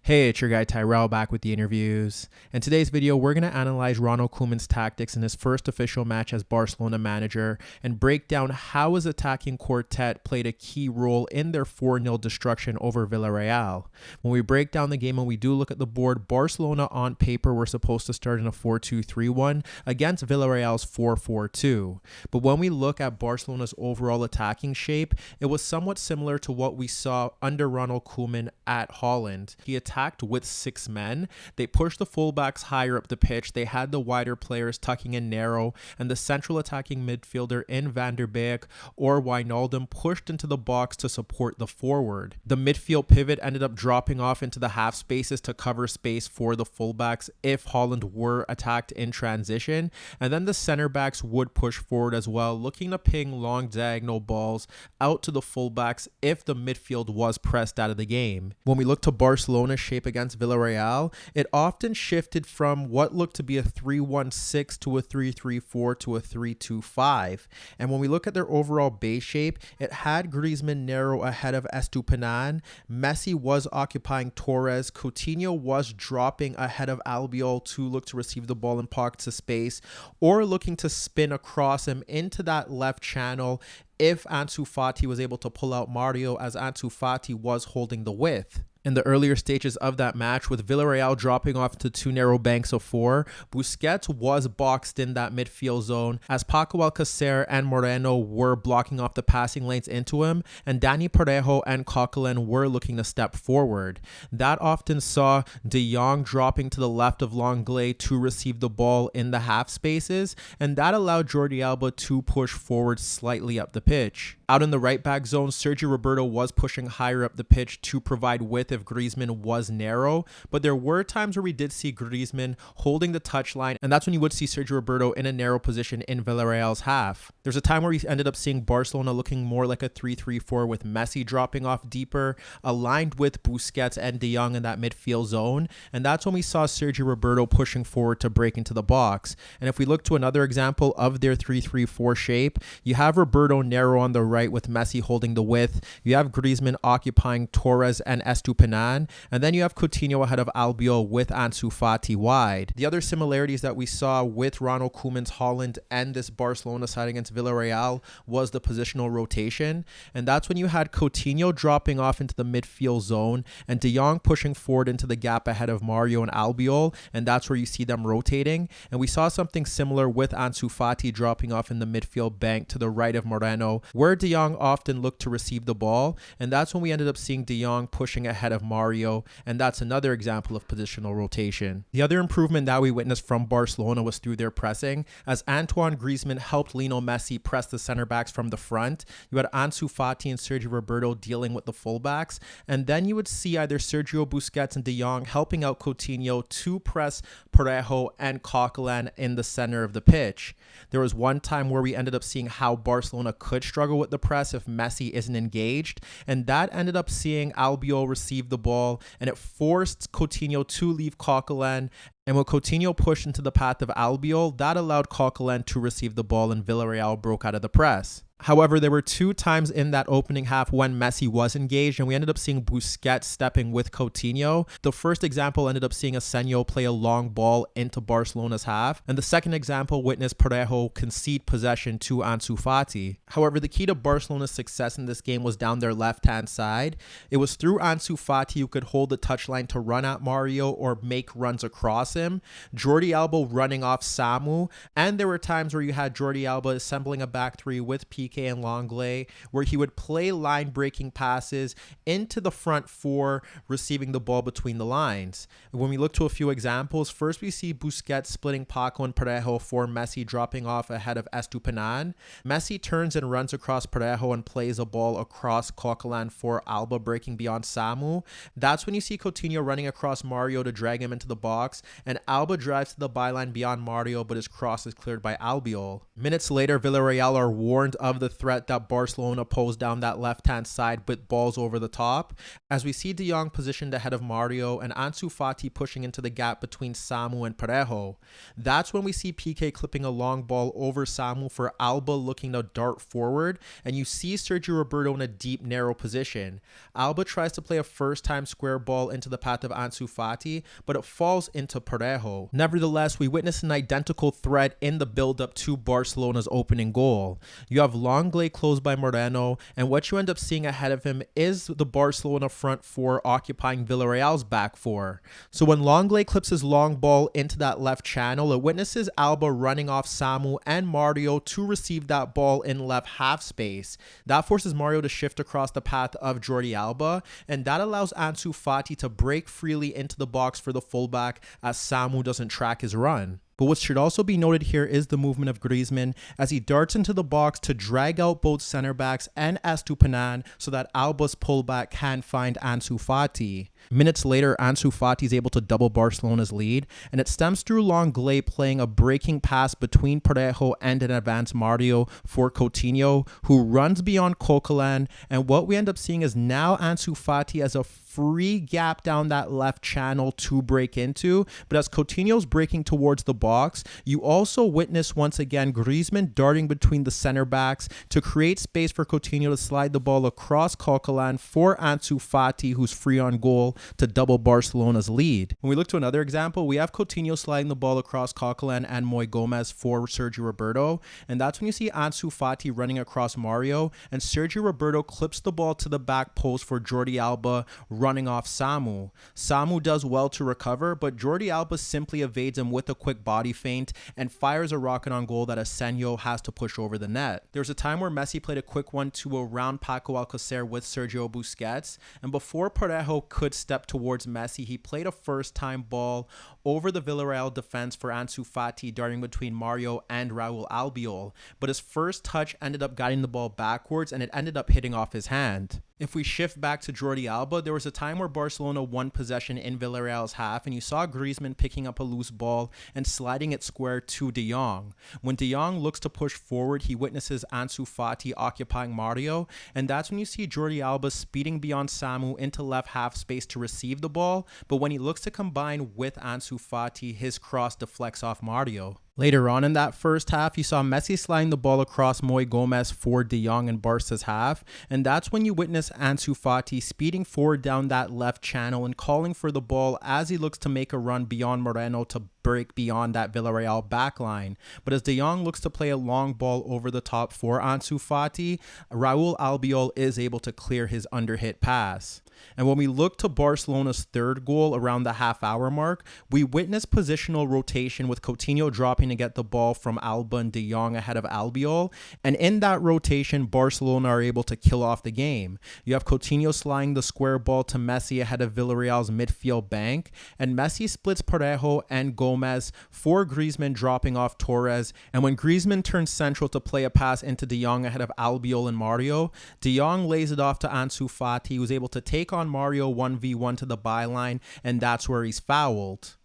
Hey, it's your guy Tyrrell back with the interviews. In today's video, we're going to analyze Ronald Koeman's tactics in his first official match as Barcelona manager and break down how his attacking quartet played a key role in their 4-0 destruction over Villarreal. When we break down the game and we do look at the board, Barcelona on paper were supposed to start in a 4-2-3-1 against Villarreal's 4-4-2. But when we look at Barcelona's overall attacking shape, it was somewhat similar to what we saw under Ronald Koeman at Holland. He attacked with 6 men. They pushed the fullbacks higher up the pitch. They had the wider players tucking in narrow, and the central attacking midfielder in Van der Beek or Wijnaldum pushed into the box to support the forward. The midfield pivot ended up dropping off into the half spaces to cover space for the fullbacks if Holland were attacked in transition, and then the center backs would push forward as well, looking to ping long diagonal balls out to the fullbacks if the midfield was pressed out of the game. When we look to Barcelona's shape against Villarreal, it often shifted from what looked to be a 3-1-6 to a 3-3-4 to a 3-2-5. And when we look at their overall base shape, it had Griezmann narrow ahead of Estupiñán. Messi was occupying Torres. Coutinho was dropping ahead of Albiol to look to receive the ball in pockets of space or looking to spin across him into that left channel if Ansu Fati was able to pull out Mario, as Ansu Fati was holding the width. In the earlier stages of that match, with Villarreal dropping off to 2 narrow banks of 4, Busquets was boxed in that midfield zone as Paco Alcacer and Moreno were blocking off the passing lanes into him, and Dani Parejo and Coquelin were looking to step forward. That often saw De Jong dropping to the left of Lenglet to receive the ball in the half spaces, and that allowed Jordi Alba to push forward slightly up the pitch. Out in the right back zone, Sergio Roberto was pushing higher up the pitch to provide width if Griezmann was narrow, but there were times where we did see Griezmann holding the touchline, and that's when you would see Sergio Roberto in a narrow position in Villarreal's half. There's a time where we ended up seeing Barcelona looking more like a 3-3-4 with Messi dropping off deeper, aligned with Busquets and De Jong in that midfield zone, and that's when we saw Sergio Roberto pushing forward to break into the box. And if we look to another example of their 3-3-4 shape, you have Roberto narrow on the right with Messi holding the width, you have Griezmann occupying Torres and Estupiñán, and then you have Coutinho ahead of Albiol with Ansu Fati wide. The other similarities that we saw with Ronald Koeman's Holland and this Barcelona side against Villarreal was the positional rotation, and that's when you had Coutinho dropping off into the midfield zone and De Jong pushing forward into the gap ahead of Mario and Albiol, and that's where you see them rotating. And we saw something similar with Ansu Fati dropping off in the midfield bank to the right of Moreno, where De Jong often looked to receive the ball, and that's when we ended up seeing De Jong pushing ahead of Mario, and that's another example of positional rotation. The other improvement that we witnessed from Barcelona was through their pressing, as Antoine Griezmann helped Lionel Messi press the center backs from the front. You had Ansu Fati and Sergio Roberto dealing with the fullbacks, and then you would see either Sergio Busquets and De Jong helping out Coutinho to press Parejo and Coquelin in the center of the pitch. There was one time where we ended up seeing how Barcelona could struggle with the press if Messi isn't engaged, and that ended up seeing Albiol receive the ball, and it forced Coutinho to leave Coquelin. And when Coutinho pushed into the path of Albiol, that allowed Coquelin to receive the ball, and Villarreal broke out of the press. However, there were 2 times in that opening half when Messi was engaged, and we ended up seeing Busquets stepping with Coutinho. The first example ended up seeing Asenio play a long ball into Barcelona's half, and the second example witnessed Parejo concede possession to Ansu Fati. However, the key to Barcelona's success in this game was down their left-hand side. It was through Ansu Fati who could hold the touchline to run at Mario or make runs across him, Jordi Alba running off Samu, and there were times where you had Jordi Alba assembling a back 3 with Piqué and Lenglet, where he would play line breaking passes into the front 4, receiving the ball between the lines. When we look to a few examples, first we see Busquets splitting Paco and Parejo for Messi dropping off ahead of Estupiñán. Messi turns and runs across Parejo and plays a ball across Coquelin for Alba breaking beyond Samu. That's when you see Coutinho running across Mario to drag him into the box, and Alba drives to the byline beyond Mario, but his cross is cleared by Albiol. Minutes later, Villarreal are warned of the the threat that Barcelona posed down that left-hand side with balls over the top, as we see De Jong positioned ahead of Mario and Ansu Fati pushing into the gap between Samu and Parejo. That's when we see PK clipping a long ball over Samu for Alba looking to dart forward, and you see Sergio Roberto in a deep, narrow position. Alba tries to play a first-time square ball into the path of Ansu Fati, but it falls into Parejo. Nevertheless, we witness an identical threat in the build-up to Barcelona's opening goal. You have Lenglet closed by Moreno, and what you end up seeing ahead of him is the Barcelona front four occupying Villarreal's back four. So when Lenglet clips his long ball into that left channel, it witnesses Alba running off Samu and Mario to receive that ball in left half space. That forces Mario to shift across the path of Jordi Alba, and that allows Ansu Fati to break freely into the box for the fullback as Samu doesn't track his run. But what should also be noted here is the movement of Griezmann as he darts into the box to drag out both center backs and Estupiñán so that Alba's pullback can find Ansu Fati. Minutes later, Ansu Fati is able to double Barcelona's lead, and it stems through Lenglet playing a breaking pass between Parejo and an advanced Mario for Coutinho, who runs beyond Koeman, and what we end up seeing is now Ansu Fati as a free gap down that left channel to break into, but as Coutinho's breaking towards the box, you also witness once again Griezmann darting between the center backs to create space for Coutinho to slide the ball across Koeman for Ansu Fati, who's free on goal to double Barcelona's lead. When we look to another example, we have Coutinho sliding the ball across Koeman and Moi Gomez for Sergio Roberto, and that's when you see Ansu Fati running across Mario, and Sergio Roberto clips the ball to the back post for Jordi Alba running off Samu. Samu does well to recover, but Jordi Alba simply evades him with a quick body feint and fires a rocket on goal that Asenio has to push over the net. There was a time where Messi played a quick 1-2 around Paco Alcacer with Sergio Busquets, and before Parejo could step towards Messi, he played a first-time ball over the Villarreal defense for Ansu Fati, darting between Mario and Raul Albiol, but his first touch ended up guiding the ball backwards and it ended up hitting off his hand. If we shift back to Jordi Alba, there was a time where Barcelona won possession in Villarreal's half, and you saw Griezmann picking up a loose ball and sliding it square to De Jong. When De Jong looks to push forward, he witnesses Ansu Fati occupying Mario, and that's when you see Jordi Alba speeding beyond Samu into left half space to receive the ball, but when he looks to combine with Ansu Fati, his cross deflects off Mario. Later on in that first half, you saw Messi sliding the ball across Moi Gomez for De Jong in Barca's half, and that's when you witness Ansu Fati speeding forward down that left channel and calling for the ball as he looks to make a run beyond Moreno to break beyond that Villarreal backline. But as De Jong looks to play a long ball over the top for Ansu Fati, Raul Albiol is able to clear his underhit pass. And when we look to Barcelona's third goal around the half-hour mark, we witness positional rotation with Coutinho dropping to get the ball from Alba and De Jong ahead of Albiol. And in that rotation, Barcelona are able to kill off the game. You have Coutinho sliding the square ball to Messi ahead of Villarreal's midfield bank, and Messi splits Parejo and Gomez for Griezmann dropping off Torres. And when Griezmann turns central to play a pass into De Jong ahead of Albiol and Mario, De Jong lays it off to Ansu Fati, who's able to take on Mario 1v1 to the byline, and that's where he's fouled.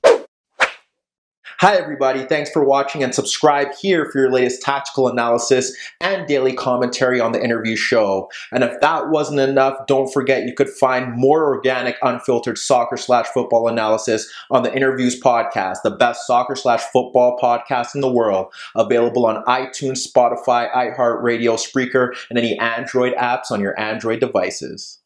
Hi everybody, thanks for watching, and subscribe here for your latest tactical analysis and daily commentary on the InnerViews show. And if that wasn't enough, don't forget you could find more organic, unfiltered soccer/football analysis on the InnerViews podcast, the best soccer/football podcast in the world, available on iTunes, Spotify, iHeartRadio, Spreaker, and any Android apps on your Android devices.